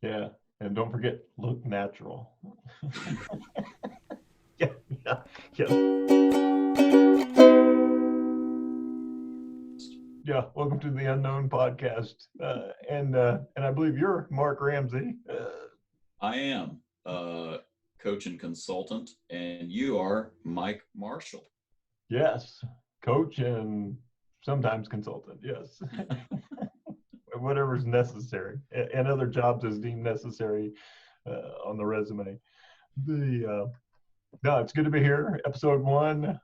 Yeah. And don't forget, look natural. Yeah, yeah, yeah. Yeah. Welcome to the Unknown Podcast. And I believe you're Mark Ramsey. I am a coach and consultant, and you are Mike Marshall. Yes, coach and sometimes consultant. Yes. Whatever's necessary, and other jobs as deemed necessary on the resume. The No, it's good to be here. Episode one.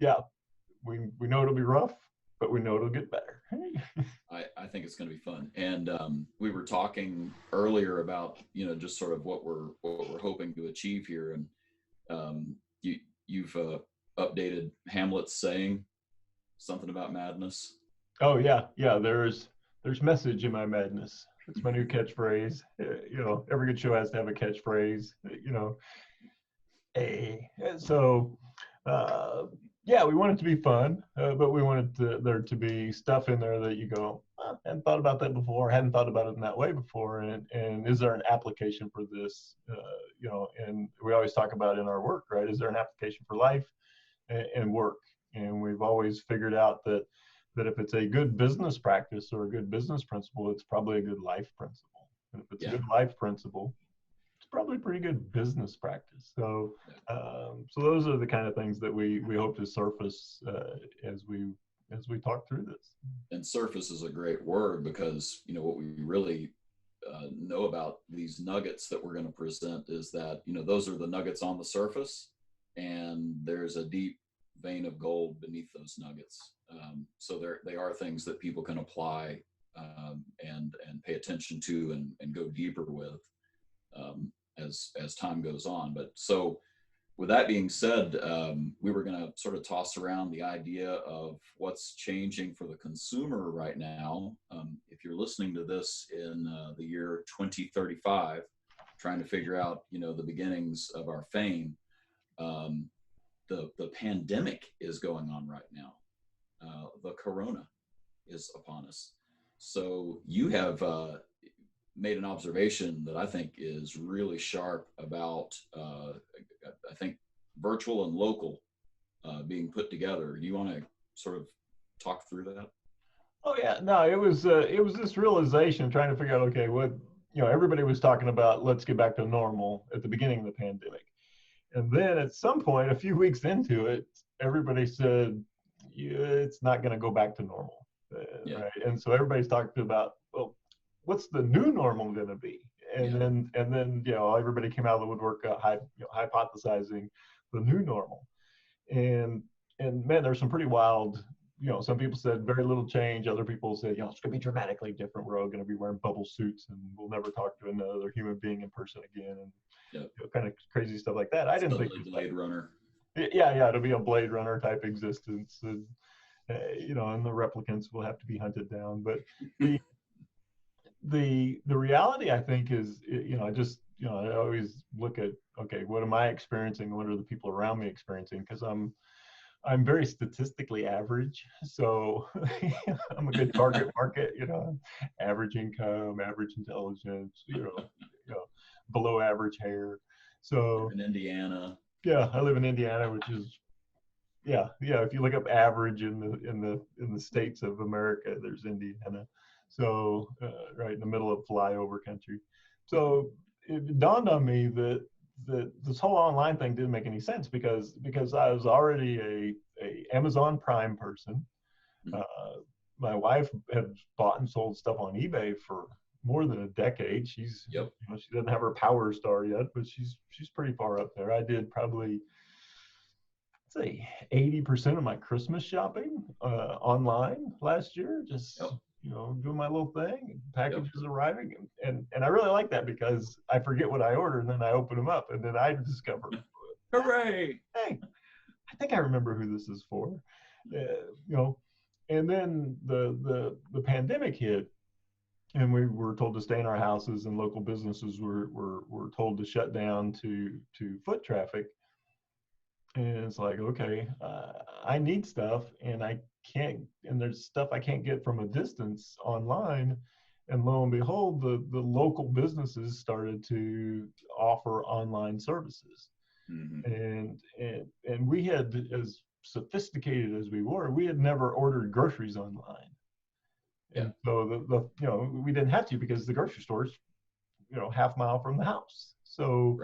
Yeah, we know it'll be rough, but we know it'll get better. I think it's going to be fun. And we were talking earlier about just sort of what we're hoping to achieve here, and you've updated Hamlet's saying something about madness. Oh yeah, yeah. There's message in my madness. It's my new catchphrase. Every good show has to have a catchphrase. Hey. So, uh, yeah, we want it to be fun, but we wanted there to be stuff in there that you go, I hadn't thought about that before, hadn't thought about it in that way before, and is there an application for this? And we always talk about in our work, right? Is there an application for life and work? And we've always figured out that if it's a good business practice or a good business principle, it's probably a good life principle. And if it's a Yeah, good life principle, it's probably pretty good business practice. yeah. So those are the kind of things that we hope to surface as we talk through this. And surface is a great word because what we really know about these nuggets that we're going to present is that those are the nuggets on the surface, and there's a deep vein of gold beneath those nuggets. So they are things that people can apply and pay attention to and go deeper with as time goes on. But so with that being said, we were going to sort of toss around the idea of what's changing for the consumer right now. If you're listening to this in the year 2035, trying to figure out, the beginnings of our fame, um, the pandemic is going on right now. The corona is upon us. So you have made an observation that I think is really sharp about, I think, virtual and local being put together. Do you want to sort of talk through that? Oh yeah, no, it was this realization trying to figure out, okay, what everybody was talking about, let's get back to normal at the beginning of the pandemic. And then at some point, a few weeks into it, everybody said, yeah, it's not going to go back to normal. Yeah, Right. And so everybody's talking about, well, what's the new normal going to be? And yeah, then everybody came out of the woodwork, hypothesizing the new normal. And man, there's some pretty wild. Some people said very little change. Other people said, it's going to be dramatically different. We're all going to be wearing bubble suits, and we'll never talk to another human being in person again, and yeah. kind of crazy stuff like that. I didn't think Suddenly it was Blade Runner. that. Yeah, it'll be a Blade Runner type existence, and the replicants will have to be hunted down. But the the reality, I think, is, I just, I always look at, okay, what am I experiencing? What are the people around me experiencing? Because I'm very statistically average, so I'm a good target market. Average income, average intelligence, below average hair. You're So in Indiana. yeah, I live in Indiana, which is, yeah. If you look up average in the states of America, there's Indiana. So right in the middle of flyover country. So it dawned on me that this whole online thing didn't make any sense because I was already a Amazon Prime person. Mhm. Uh, my wife had bought and sold stuff on eBay for more than a decade. Yep. She doesn't have her Power Star yet, but she's pretty far up there. I did probably, say, 80% of my Christmas shopping online last year. Yep. Just doing my little thing, Yep. packages arriving, and I really like that because I forget what I ordered and then I open them up and then I discover, Hooray! hey, I think I remember who this is for. uh, you know and then the pandemic hit, and we were told to stay in our houses, and local businesses were told to shut down to foot traffic. And it's like, okay, I need stuff, and I can't, and there's stuff I can't get from a distance online. And lo and behold, the local businesses started to offer online services. And we had, as sophisticated as we had never ordered groceries online. And so we didn't have to, because the grocery store's, half mile from the house. So,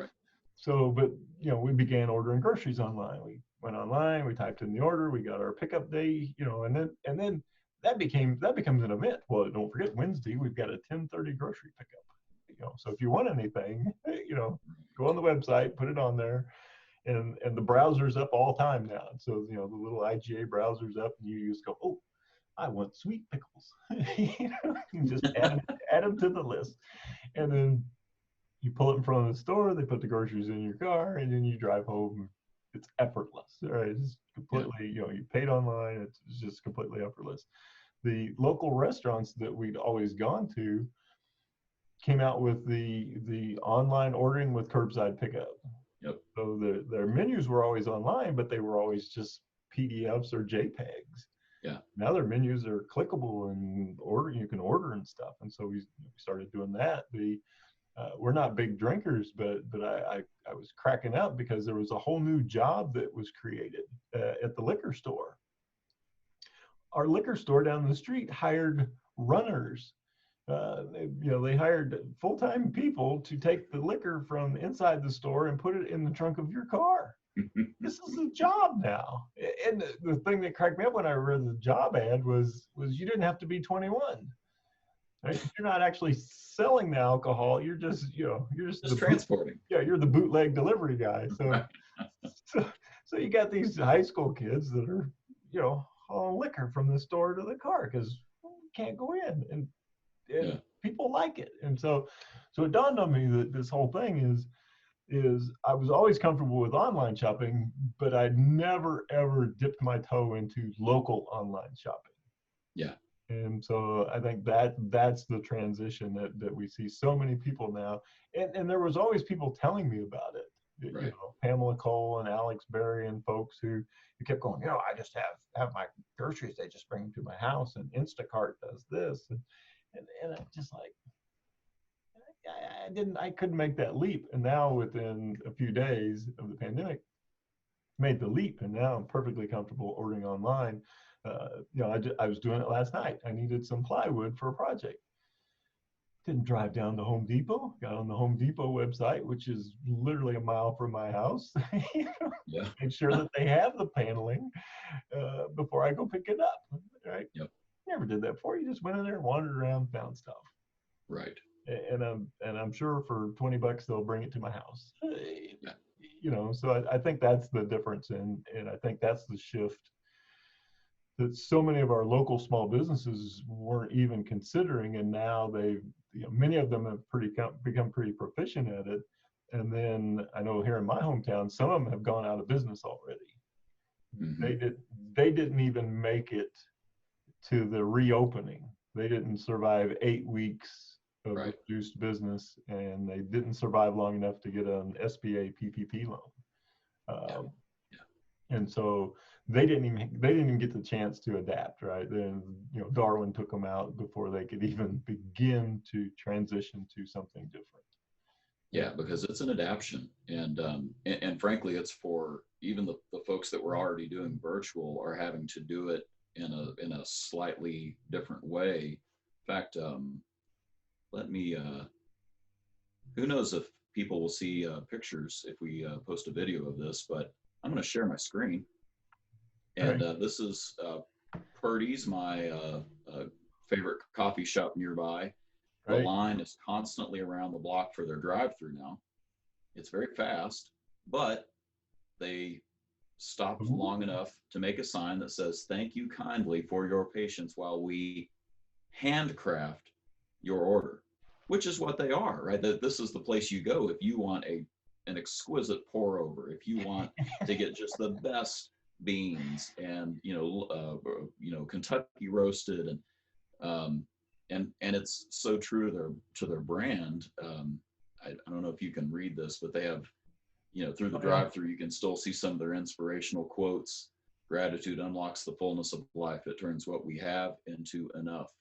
but we began ordering groceries online. We went online, we typed in the order, we got our pickup day, and then that becomes an event. Well, don't forget, Wednesday we've got a 10:30 grocery pickup. So if you want anything, go on the website, put it on there, and the browser's up all time now. So the little IGA browser's up, and you just go, oh, I want sweet pickles. You just add them to the list, and then you pull it in front of the store. They put the groceries in your car, and then you drive home. It's effortless, right? It's completely, you paid online. It's just completely effortless. The local restaurants that we'd always gone to came out with the online ordering with curbside pickup. So their menus were always online, but they were always just PDFs or JPEGs. Now their menus are clickable and you can order and stuff. And so we started doing that. We're not big drinkers, but I was cracking up because there was a whole new job that was created at the liquor store. Our liquor store down the street hired runners. They hired full-time people to take the liquor from inside the store and put it in the trunk of your car. This is a job now. And the thing that cracked me up when I read the job ad was you didn't have to be 21. Right? You're not actually selling the alcohol. You're just transporting. You're the bootleg delivery guy. So you got these high school kids that are, hauling liquor from the store to the car because you can't go in, and people like it. And so it dawned on me that this whole thing is I was always comfortable with online shopping, but I'd never ever dipped my toe into local online shopping. And so I think that's the transition that we see so many people now. And there was always people telling me about it. Pamela Cole and Alex Berry and folks who kept going, I just have my groceries, they just bring them to my house, and Instacart does this. And I just like, I couldn't make that leap. And now within a few days of the pandemic, made the leap, and now I'm perfectly comfortable ordering online. I was doing it last night. I needed some plywood for a project. Didn't drive down to Home Depot. Got on the Home Depot website, which is literally a mile from my house. Make sure that they have the paneling before I go pick it up. Right? Never did that before. You just went in there, wandered around, found stuff. Right. And I'm sure for $20 they'll bring it to my house. So I think that's the difference, and I think that's the shift that so many of our local small businesses weren't even considering, and now many of them have become pretty proficient at it. And then I know here in my hometown, some of them have gone out of business already. They didn't even make it to the reopening. They didn't survive 8 weeks of reduced business, and they didn't survive long enough to get an SBA PPP loan. And so they didn't even get the chance to adapt, right? Then Darwin took them out before they could even begin to transition to something different. Because it's an adaptation, and frankly, it's for even the folks that were already doing virtual are having to do it in a slightly different way. In fact, let me. Who knows if people will see pictures if we post a video of this, but I'm going to share my screen. And this is Purdy's, my favorite coffee shop nearby. The line is constantly around the block for their drive-through now. It's very fast, but they stopped long enough to make a sign that says, "Thank you kindly for your patience while we handcraft your order," which is what they are, right? That this is the place you go if you want an exquisite pour over, if you want to get just the best beans and Kentucky roasted, and it's so true to their brand. I don't know if you can read this, but they have, through the drive-through, you can still see some of their inspirational quotes. "Gratitude unlocks the fullness of life. It turns what we have into enough."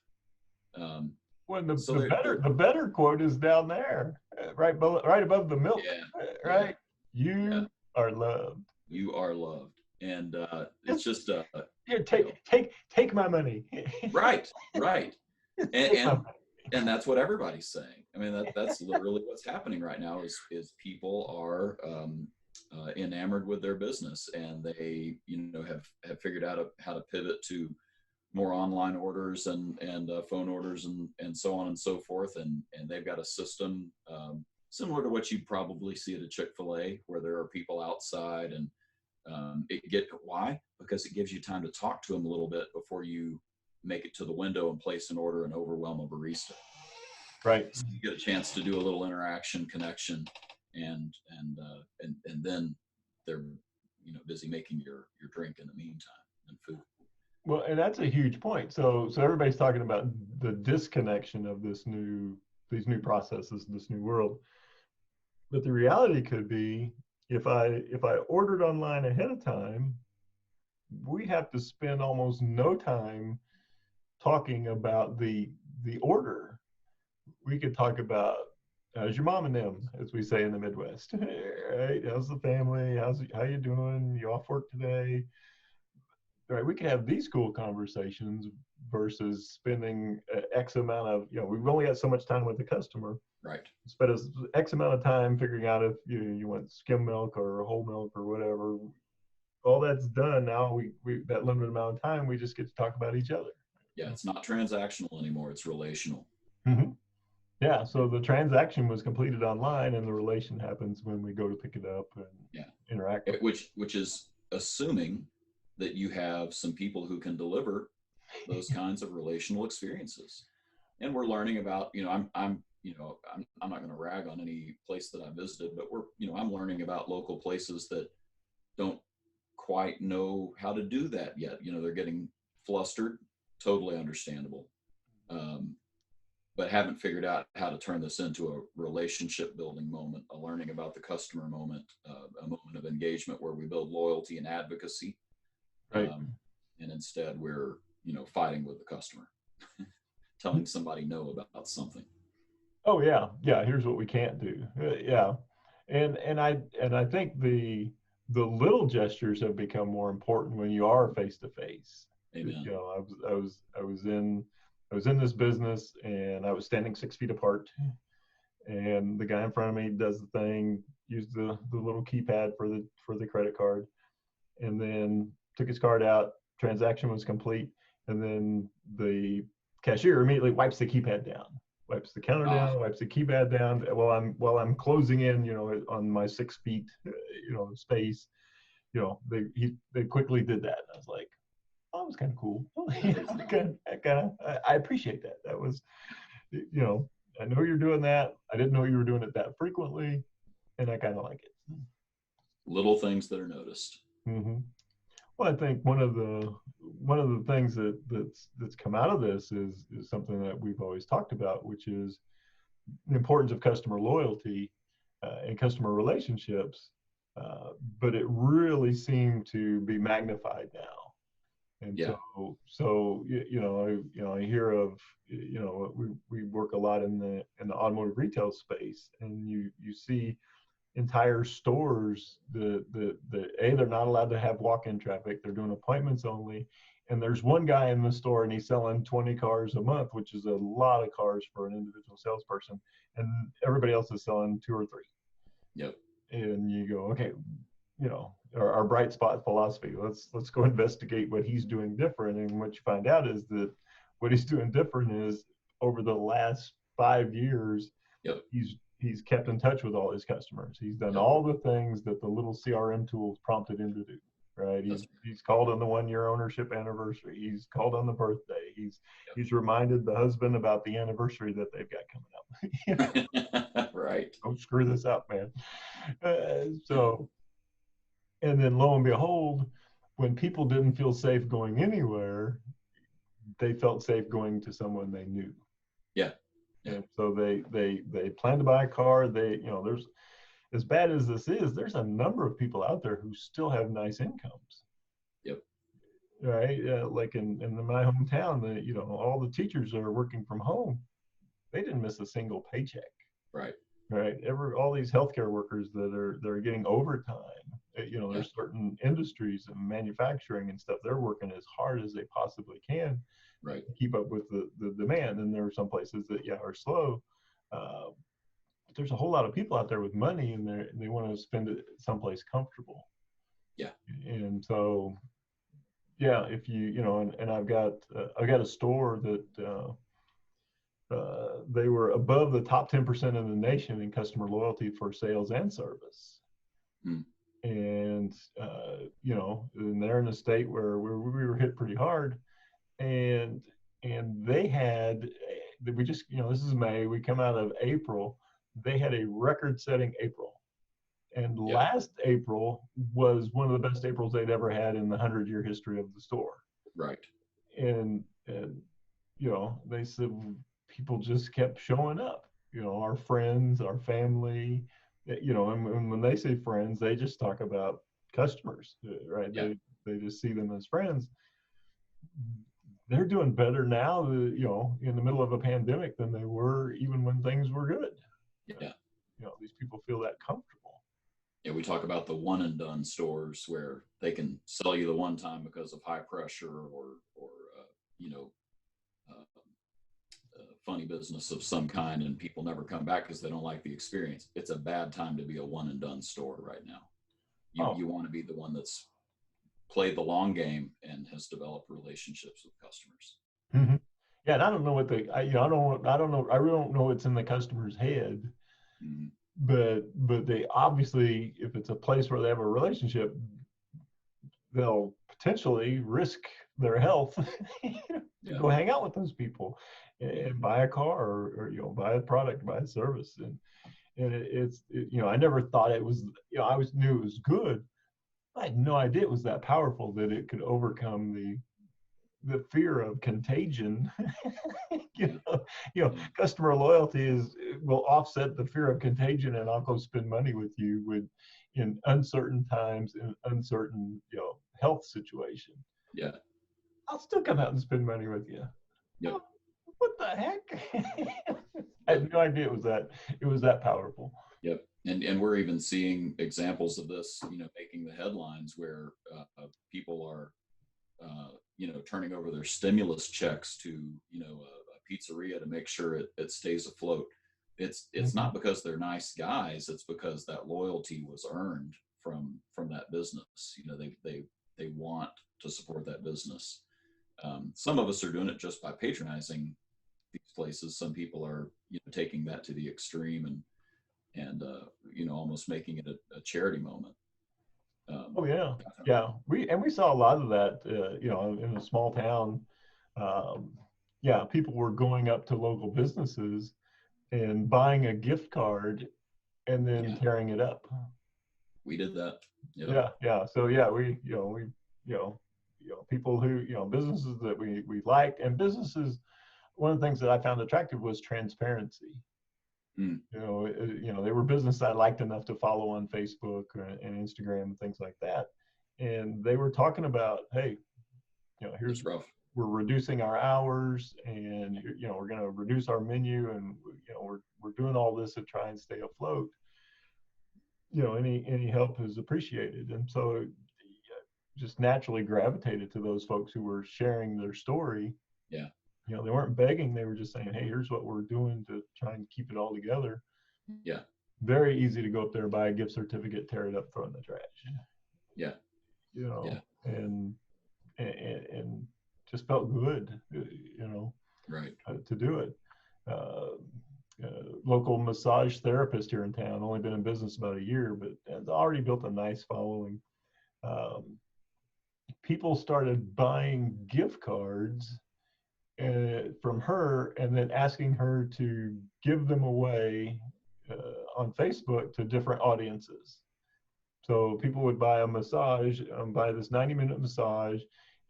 When So the better quote is down there, right above the milk, yeah, yeah, right? yeah. You are loved. You are loved, and it's just Here, you know, take my money. right, right, and Take my and money. and that's what everybody's saying. I mean, that's literally what's happening right now is people are enamored with their business, and they have figured out how to pivot to more online orders and phone orders and so on and so forth, and they've got a system similar to what you'd probably see at a Chick-fil-A, where there are people outside, and why? Because it gives you time to talk to them a little bit before you make it to the window and place an order and overwhelm a barista. Right. So you get a chance to do a little interaction, connection, and then they're busy making your drink in the meantime, and food. Well, and that's a huge point. So everybody's talking about the disconnection of these new processes, this new world. But the reality could be if I ordered online ahead of time, we have to spend almost no time talking about the order. We could talk about how's your mom and them, as we say in the Midwest. Right? How's the family? How you doing? You off work today? Right? We could have these cool conversations versus spending X amount of, we've only got so much time with the customer. Right. Spend X amount of time figuring out if you want skim milk or whole milk or whatever. All that's done now. We that limited amount of time, we just get to talk about each other. Yeah, it's not transactional anymore. It's relational. Mm-hmm. Yeah. So the transaction was completed online, and the relation happens when we go to pick it up and interact. Which is assuming that you have some people who can deliver those kinds of relational experiences. And we're learning about, I'm not going to rag on any place that I visited, but I'm learning about local places that don't quite know how to do that yet. They're getting flustered, totally understandable, but haven't figured out how to turn this into a relationship building moment, a learning about the customer moment, a moment of engagement where we build loyalty and advocacy. Right. And instead we're, fighting with the customer, telling somebody no about something. Oh yeah. Here's what we can't do. Yeah. And I think the little gestures have become more important when you are face to face. Amen. I was in this business, and I was standing 6 feet apart, and the guy in front of me does the thing, used the little keypad for the credit card, and then took his card out. Transaction was complete, and then the cashier immediately wipes the keypad down, wipes the counter down, wipes the keypad down while I'm closing in, on my 6 feet, space. They quickly did that. I was like, oh, that was kind of cool. I appreciate that. That was, I know you're doing that. I didn't know you were doing it that frequently, and I kind of like it. Little things that are noticed. Mm-hmm. Well, I think one of the things that's come out of this is something that we've always talked about, which is the importance of customer loyalty and customer relationships. But it really seemed to be magnified now. And so I hear of, we work a lot in the automotive retail space, and you see entire stores they're not allowed to have walk-in traffic. They're doing appointments only, and there's one guy in the store, and he's selling 20 cars a month, which is a lot of cars for an individual salesperson, and everybody else is selling 2 or 3. Yep. And you go, okay, our bright spot philosophy, let's go investigate what he's doing different. And what you find out is that what he's doing different is, over the last 5 years, he's kept in touch with all his customers. He's done all the things that the little CRM tools prompted him to do. Right. He's called on the 1-year ownership anniversary. He's called on the birthday. He's reminded the husband about the anniversary that they've got coming up. Right. Don't screw this up, man. And then lo and behold, when people didn't feel safe going anywhere, they felt safe going to someone they knew. Yeah. And so they plan to buy a car. There's, as bad as this is, there's a number of people out there who still have nice incomes. Yep. Right. Like in my hometown, all the teachers are working from home. they didn't miss a single paycheck. Right. Right. All these healthcare workers that are getting overtime. Yeah. There's certain industries and manufacturing and stuff. They're working as hard as they possibly can Right. to keep up with the demand. And there are some places that are slow. But there's a whole lot of people out there with money, and they want to spend it someplace comfortable. Yeah. And so, yeah, if and I've got a store that. They were above the top 10% of the nation in customer loyalty for sales and service. Mm. And, and they're in a state where we were hit pretty hard. And they had, we just, this is May, we come out of April, they had a record setting April. And last April was one of the best Aprils they'd ever had in the 100-year history of the store. Right. And they said, people just kept showing up, our friends, our family, and when they say friends, they just talk about customers, right? Yeah. They just see them as friends. They're doing better now, in the middle of a pandemic than they were even when things were good. Yeah. These people feel that comfortable. Yeah, we talk about the one and done stores where they can sell you the one time because of high pressure or funny business of some kind, and people never come back because they don't like the experience. It's a bad time to be a one and done store right now. You want to be the one that's played the long game and has developed relationships with customers. Mm-hmm. Yeah, and I don't know what I really don't know what's in the customer's head. Mm-hmm. But they obviously, if it's a place where they have a relationship, they'll potentially risk their health to go hang out with those people and buy a car or buy a product, buy a service. And it's I never thought it was, I always knew it was good. I had no idea it was that powerful, that it could overcome the fear of contagion. Customer loyalty will offset the fear of contagion, and I'll go spend money with you in uncertain times, in uncertain health situation. Yeah, I'll still come out and spend money with you. Yep. What the heck? I had no idea it was that powerful. Yep. And we're even seeing examples of this, making the headlines where people are, turning over their stimulus checks to, a pizzeria to make sure it stays afloat. It's mm-hmm. not because they're nice guys. It's because that loyalty was earned from that business. They want to support that business. Some of us are doing it just by patronizing these places. Some people are, taking that to the extreme and almost making it a charity moment. We saw a lot of that, in a small town. People were going up to local businesses and buying a gift card and then tearing it up. We did that. Yeah. So we people who, businesses that we liked, and businesses, one of the things that I found attractive was transparency. Mm. They were business I liked enough to follow on Facebook and Instagram and things like that. And they were talking about, hey, here's rough. We're reducing our hours, and we're going to reduce our menu, and we're doing all this to try and stay afloat. Any help is appreciated. And so just naturally gravitated to those folks who were sharing their story. Yeah. They weren't begging. They were just saying, hey, here's what we're doing to try and keep it all together. Yeah. Very easy to go up there, buy a gift certificate, tear it up, throw it in the trash. Yeah. And just felt good, right. To do it. Local massage therapist here in town, only been in business about a year, but has already built a nice following. People started buying gift cards from her, and then asking her to give them away on Facebook to different audiences. So people would buy a massage, buy this 90-minute massage,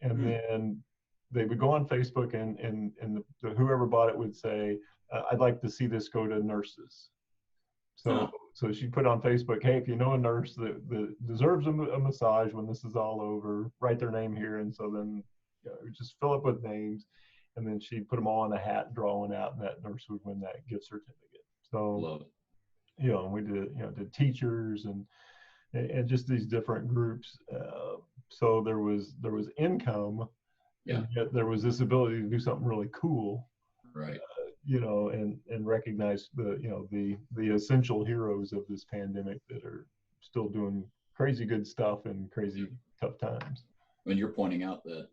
and then they would go on Facebook, and whoever bought it would say, I'd like to see this go to nurses. So she put on Facebook, hey, if you know a nurse that deserves a massage when this is all over, write their name here. And so then just fill up with names. and then she'd put them all in a hat and draw one out, and that nurse would win that gift certificate. So, Love it. we did, did teachers and just these different groups. So there was income, Yeah. and yet there was this ability to do something really cool, Right. And recognize the essential heroes of this pandemic that are still doing crazy good stuff in crazy tough times. When you're pointing out that,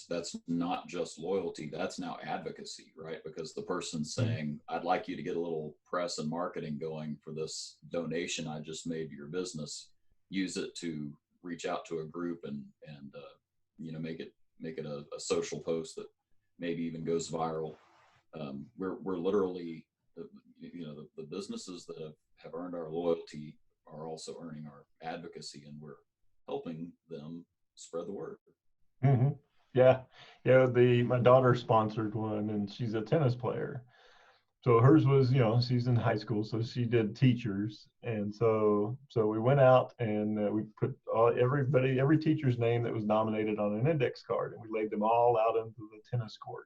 that's not just loyalty, that's now advocacy, right? Because the person's saying, I'd like you to get a little press and marketing going for this donation I just made to your business. Use it to reach out to a group and make it a social post that maybe even goes viral. We're literally, the businesses that have earned our loyalty are also earning our advocacy, and we're helping them spread the word. Mm-hmm. Yeah. My daughter sponsored one, and she's a tennis player. So hers was, she's in high school, so she did teachers. And so we went out and we put every teacher's name that was nominated on an index card, and we laid them all out into the tennis court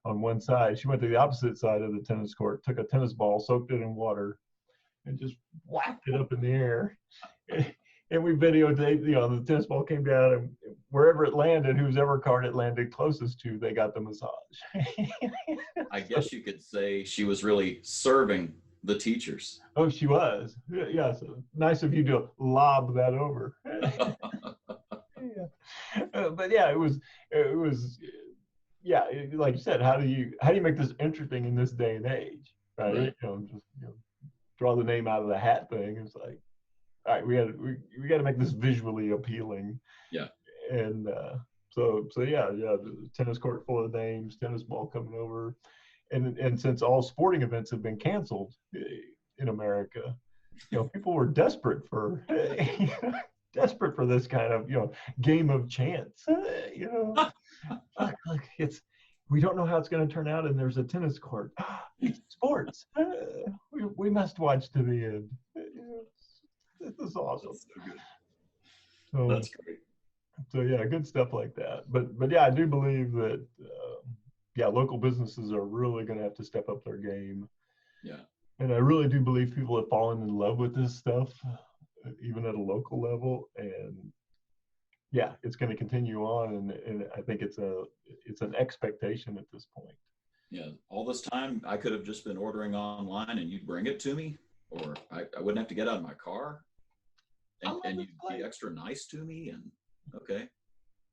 on one side. She went to the opposite side of the tennis court, took a tennis ball, soaked it in water, and just whacked it up in the air. And we videotaped, the tennis ball came down, and wherever it landed, whoever card it landed closest to, they got the massage. I guess you could say she was really serving the teachers. Oh, she was. Yeah, so nice of you to lob that over. But yeah, it was, yeah, like you said, how do you make this interesting in this day and age, right? Just draw the name out of the hat thing. It's like, all right, we got to make this visually appealing. Yeah. And so yeah, the tennis court full of names, tennis ball coming over, and since all sporting events have been canceled in America, people were desperate for this kind of game of chance. We don't know how it's going to turn out, and there's a tennis court. It's sports. We must watch to the end. This is awesome. That's so good. So, that's great. So yeah, good stuff like that. But yeah, I do believe that local businesses are really going to have to step up their game. Yeah. And I really do believe people have fallen in love with this stuff, even at a local level. And yeah, it's going to continue on, and I think it's an expectation at this point. Yeah, all this time I could have just been ordering online, and you'd bring it to me, or I wouldn't have to get out of my car, and you'd be extra nice to me. And okay.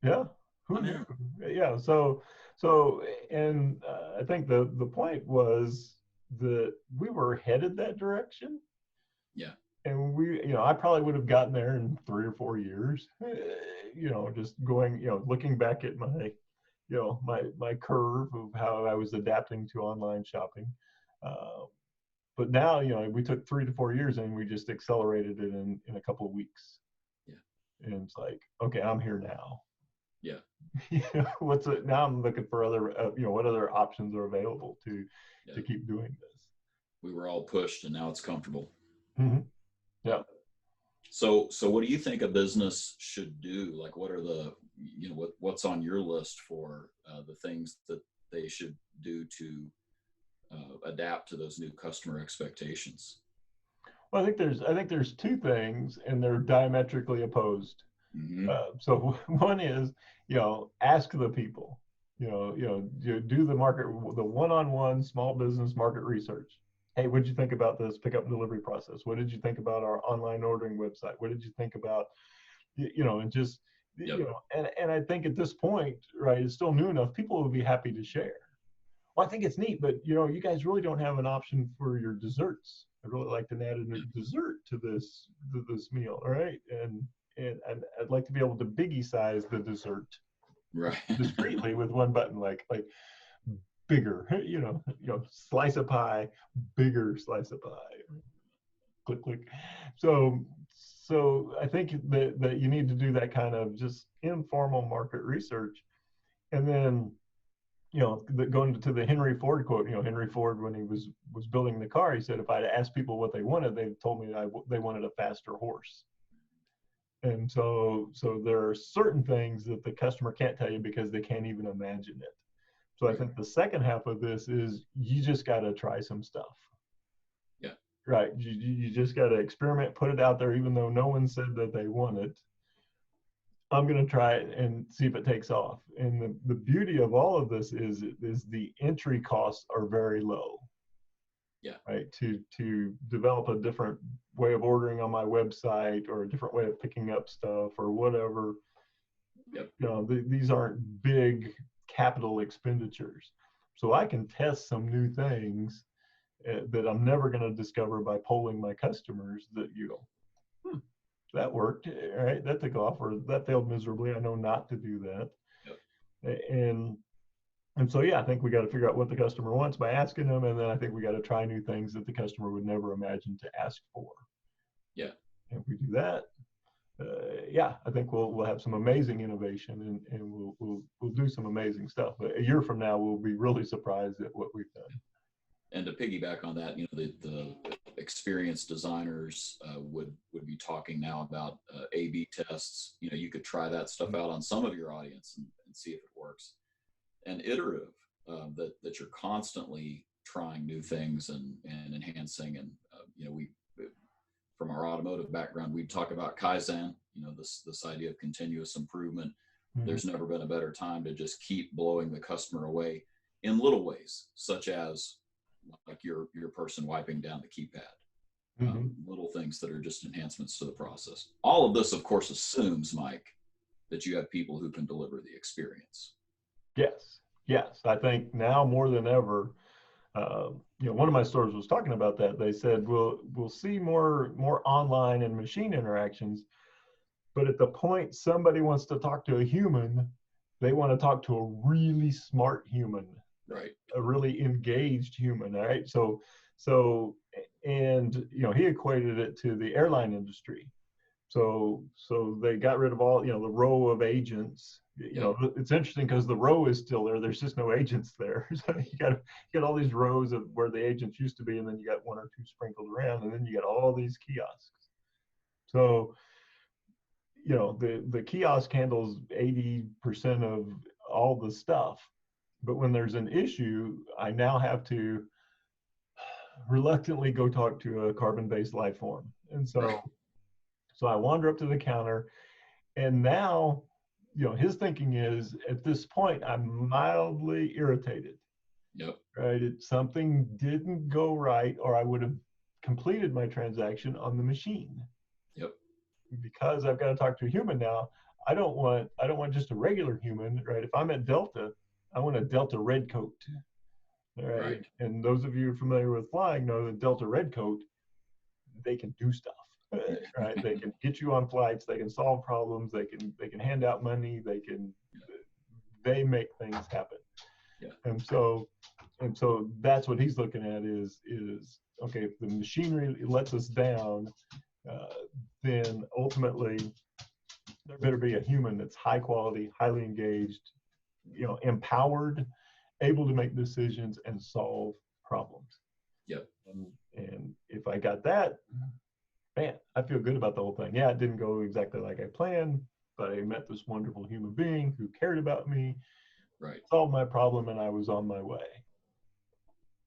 Yeah. Who knew? Yeah. So and I think the point was that we were headed that direction. Yeah. And I probably would have gotten there in 3 or 4 years, just going, looking back at my, my curve of how I was adapting to online shopping. But now, we took 3 to 4 years and we just accelerated it in a couple of weeks. Yeah. And it's like, okay, I'm here now. Yeah. Now I'm looking for other, what other options are available to keep doing this. We were all pushed, and now it's comfortable. Mm-hmm. Yeah. So what do you think a business should do? Like, what are the, what's on your list for the things that they should do to adapt to those new customer expectations? Well, I think there's 2 things, and they're diametrically opposed. Mm-hmm. So one is, ask the people, do the one-on-one small business market research. Hey, what did you think about this pickup and delivery process? What did you think about our online ordering website? What did you think about, and just, and I think at this point, right, it's still new enough, people will be happy to share. Well, I think it's neat, but you guys really don't have an option for your desserts. I'd really like to add a dessert to this meal, all right? And I'd like to be able to biggie size the dessert, right, discreetly with one button, like bigger, slice of pie, bigger slice of pie, click, click. So I think that you need to do that kind of just informal market research. And then, going to the Henry Ford quote, Henry Ford, when he was building the car, he said, if I'd asked people what they wanted, they told me they wanted a faster horse. And so there are certain things that the customer can't tell you because they can't even imagine it. So I think the second half of this is you just got to try some stuff. Yeah. Right. You just got to experiment, put it out there, even though no one said that they want it. I'm going to try it and see if it takes off. And the beauty of all of this is the entry costs are very low. Yeah. Right. To develop a different way of ordering on my website or a different way of picking up stuff or whatever. Yep. You know, these aren't big capital expenditures. So I can test some new things that I'm never going to discover by polling my customers that you go, that worked, right? That took off, or that failed miserably. I know not to do that. Yep. And so, yeah, I think we got to figure out what the customer wants by asking them. And then I think we got to try new things that the customer would never imagine to ask for. Yeah. And if we do that, yeah, I think we'll have some amazing innovation and we'll do some amazing stuff. But a year from now, we'll be really surprised at what we've done. And to piggyback on that, you know, the experienced designers would be talking now about A/B tests. You know, you could try that stuff out on some of your audience and see if it works. And iterative, that you're constantly trying new things and enhancing. And you know, from our automotive background, we talk about Kaizen. You know, this idea of continuous improvement. Mm-hmm. There's never been a better time to just keep blowing the customer away in little ways, such as like your person wiping down the keypad. Mm-hmm. Little things that are just enhancements to the process. All of this, of course, assumes, Mike, that you have people who can deliver the experience. Yes. I think now more than ever, you know, one of my stores was talking about that. They said we'll see more online and machine interactions, but at the point somebody wants to talk to a human, they want to talk to a really smart human. Right. A really engaged human, all right? So, and, you know, he equated it to the airline industry. So they got rid of all, you know, the row of agents. You know, it's interesting because the row is still there. There's just no agents there. So you got all these rows of where the agents used to be, and then you got one or two sprinkled around, and then you got all these kiosks. So, you know, the kiosk handles 80% of all the stuff. But when there's an issue, I now have to reluctantly go talk to a carbon-based life form. And so I wander up to the counter, and now, you know, his thinking is, at this point, I'm mildly irritated. Yep. Right? Something didn't go right, or I would have completed my transaction on the machine. Yep. Because I've got to talk to a human now, I don't want just a regular human, right? If I'm at Delta, I want a Delta Red Coat. Right. And those of you familiar with flying know that Delta Red Coat, they can do stuff. Right. They can get you on flights, they can solve problems, they can hand out money, they make things happen. Yeah. And so that's what he's looking at is okay, if the machinery lets us down, then ultimately there better be a human that's high quality, highly engaged, you know, empowered, able to make decisions and solve problems. Yep. And if I got that, man, I feel good about the whole thing. Yeah, it didn't go exactly like I planned, but I met this wonderful human being who cared about me, right, solved my problem, and I was on my way.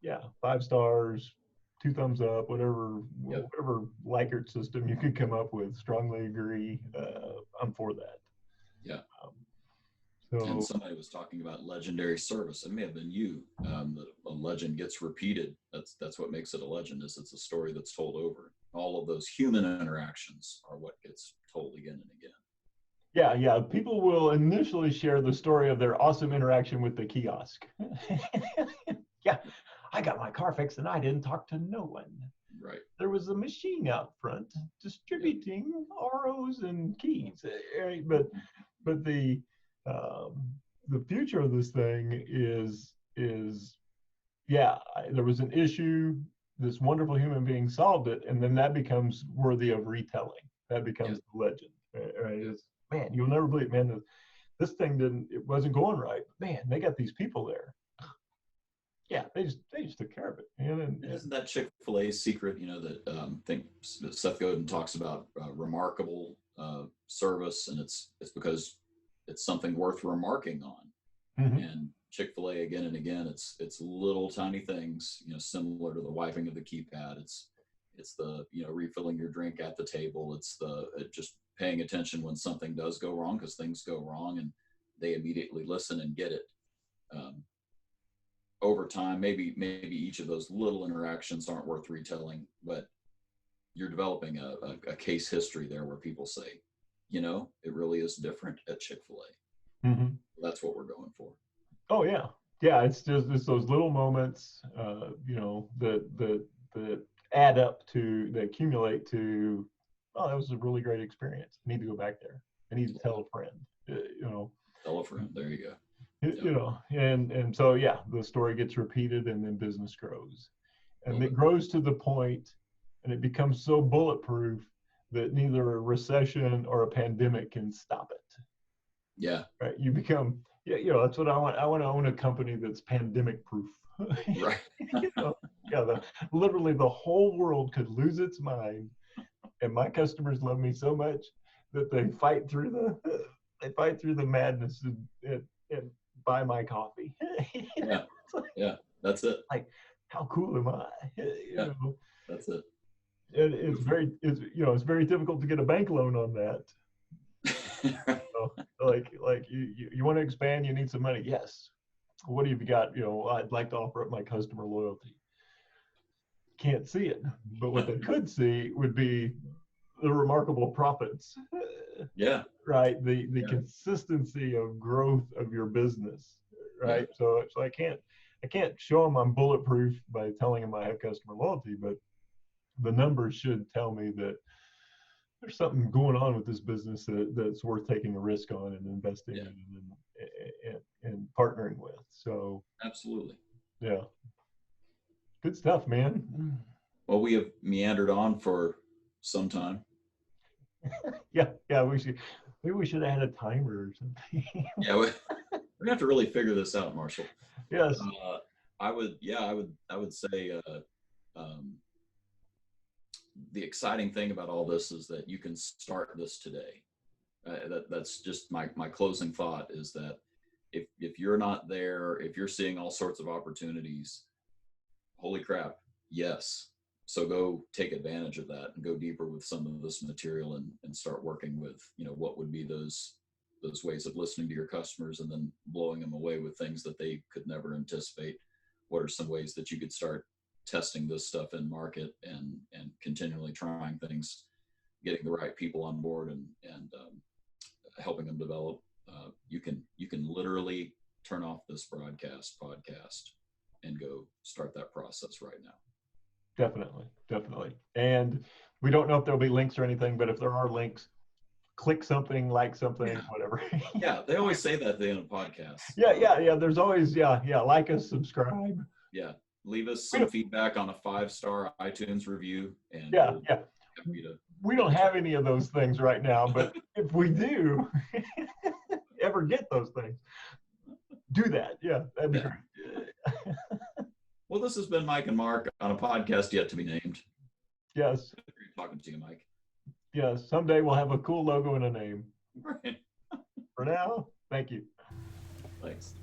Yeah, 5 stars, 2 thumbs up, whatever Likert system you could come up with. Strongly agree. I'm for that. Yeah. And somebody was talking about legendary service. It may have been you. A legend gets repeated. That's what makes it a legend. Is it's a story that's told over. All of those human interactions are what gets told again and again. Yeah. People will initially share the story of their awesome interaction with the kiosk. Yeah, I got my car fixed and I didn't talk to no one. Right. There was a machine out front distributing ROs and keys. Right? But the future of this thing is there was an issue, this wonderful human being solved it, and then that becomes worthy of retelling. That becomes the legend, right? It's, man, you'll never believe, man, this thing it wasn't going right. Man, they got these people there. Yeah, they just took care of it. And isn't that Chick-fil-A's secret? You know, that I think Seth Godin talks about remarkable service, and it's because it's something worth remarking on. Mm-hmm. And Chick-fil-A again and again. It's little tiny things, similar to the wiping of the keypad. It's the, refilling your drink at the table. It's the just paying attention when something does go wrong, because things go wrong and they immediately listen and get it. Over time, maybe each of those little interactions aren't worth retelling, but you're developing a case history there where people say, it really is different at Chick-fil-A. Mm-hmm. That's what we're going for. Oh yeah. It's those little moments, that add up to, that accumulate to, oh, that was a really great experience. I need to go back there. I need to tell a friend, Tell a friend. There you go. And so, yeah, the story gets repeated and then business grows. And it grows to the point, and it becomes so bulletproof that neither a recession or a pandemic can stop it. Yeah. Right. You become, that's what I want. I want to own a company that's pandemic proof. Right. Literally the whole world could lose its mind, and my customers love me so much that they fight through the madness and buy my coffee. Yeah, that's it. Like, how cool am I? That's it. And it's very difficult to get a bank loan on that. Like you want to expand, you need some money. Yes. What have you got? I'd like to offer up my customer loyalty. Can't see it, but what they could see would be the remarkable profits. Yeah. Right. The consistency of growth of your business. Right. Yeah. So I can't show them I'm bulletproof by telling them I have customer loyalty, but the numbers should tell me that there's something going on with this business that's worth taking a risk on and investing in and partnering with. So absolutely. Yeah. Good stuff, man. Well, we have meandered on for some time. Yeah. Maybe we should have had a timer or something. Yeah, we're gonna have to really figure this out, Marshall. Yes. I would say the exciting thing about all this is that you can start this today. That's just my closing thought, is that if you're not there, if you're seeing all sorts of opportunities, holy crap, yes. So go take advantage of that and go deeper with some of this material and start working with, what would be those ways of listening to your customers and then blowing them away with things that they could never anticipate. What are some ways that you could start testing this stuff in market and continually trying things, getting the right people on board and helping them develop. You can literally turn off this podcast and go start that process right now. Definitely. And we don't know if there'll be links or anything, but if there are links, click something, like something, whatever. Yeah, they always say that at the end of podcasts. Yeah. There's always, like us, subscribe. Yeah. Leave us some feedback on a 5-star iTunes review. And we don't have any of those things right now, but if we do ever get those things, do that. Yeah, that'd be great. Well, this has been Mike and Mark on a podcast yet to be named. Yes. Great talking to you, Mike. Yes, someday we'll have a cool logo and a name. Right. For now, thank you. Thanks.